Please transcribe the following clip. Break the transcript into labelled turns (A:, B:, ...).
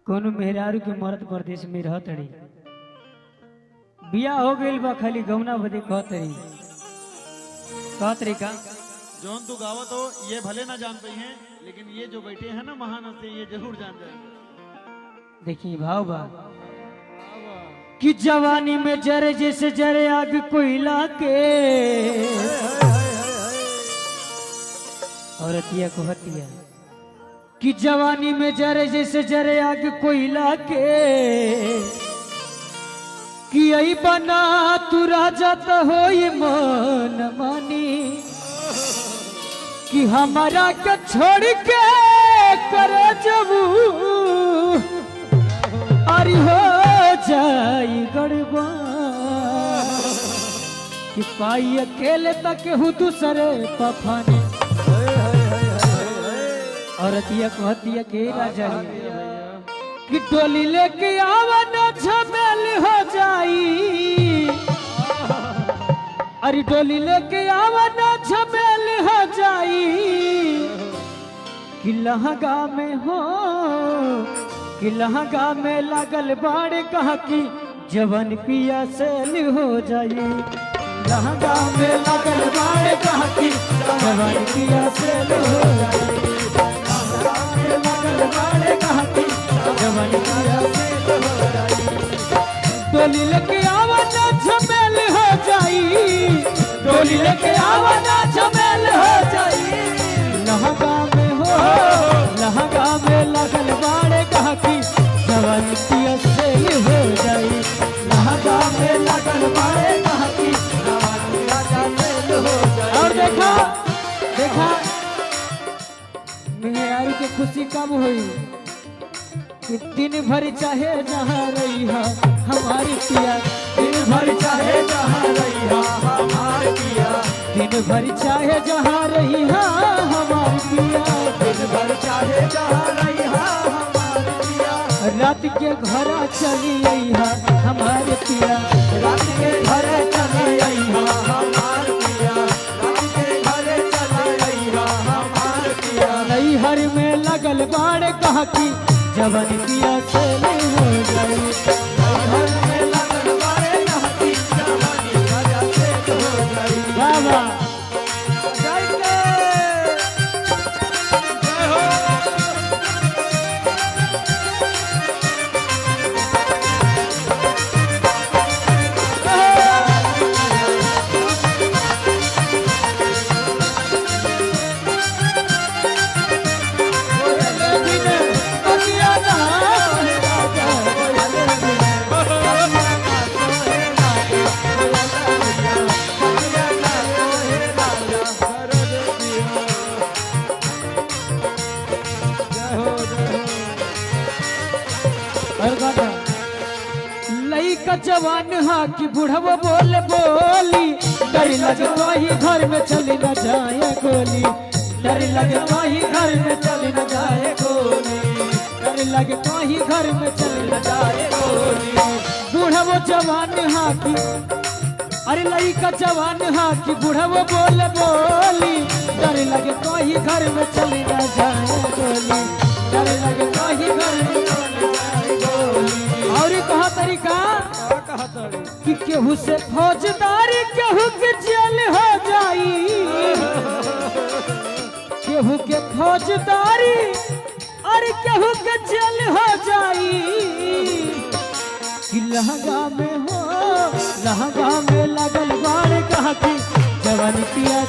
A: कोनो मेहरारू के मरद परदेश में रहत रही, बिया हो गइल बा, खाली गौना बदे कहत रही का
B: जौन तू गावत हो ये भले ना जान पाई हैं, लेकिन ये जो बैठे हैं ना महानसे ये जरूर जान जाएंगे।
A: देखिए भाव बा कि जवानी में जरे जैसे जरे आग कोयला के, औरतिया को हतिया कि जवानी में जरे जैसे जरे आग कोयला के, कि आई बना तू राजा तो हो मन मानी, कि हमारा के छोड़ के करे जबू अरे हो जाई गड़बा, कि पाई अकेले तक हूँ दूसरे पफाने। औरतिया को हतिया के राजा कि डोली लेके आवा न झमेल हो जाई, अरे डोली लेके आवा न झमेल हो जाई, कि लहंगा में हो कि लहंगा में लागल बाड़े कहा कि जवन पिया सेल हो जाई, लहंगा में लागल बाड़े कहा कि जवन पिया सेल हो जाई, डोली लेके आवा ना झमेल हो जाई, डोली लेके आवा ना झमेल हो जाई, लहंगा में हो लहंगा में लगल बाड़े कहा कि जवान पिया सेल हो जाई, लहंगा में लगल बाड़े कहा कि जवान पिया सेल हो जाई। और देखा देखा मेहरारू के खुशी कब हुई कि दिन भर चाहे जहाँ रही है हमारी पिया, दिन भर चाहे जहाँ रही है हमारी पिया, दिन भर चाहे जहाँ रही है हमारी पिया, दिन भर चाहे जहाँ रही है हमारी पिया, रात के घर चली आई है हमारे पिया, रात के घर चली आई है हमारे पिया, रात के घर चली आई है हमारे पिया, नई हर में लगल बाड़े कहा कि जवन पिया सेल हो जाई, घर में लगल बाड़े कहा कि जवन पिया सेल हो जाई। बाबा जय हो लइका जवान हा कि बुढ़वा बोल बोली, डर लगे वही घर में चली न जाए गोली, डर लगे वही घर में चली न जाए गोली, डर लगे वही घर में चली न जाए गोली, बुढ़वा जवान हा कि अरे लइका जवान हा कि बुढ़वा बोल बोली, डर लगे वही घर में चली न जाए गोली, डर लगे वही घर में चली न जाए गोली। और कहा तरीका कि केहू से फौजदारी केहू के जेल हो जाई, केहू के फौजदारी अरे केहू के जेल हो जाई, कि लहंगा में हो लहंगा में लगल बाड़े कहा कि जवान पिया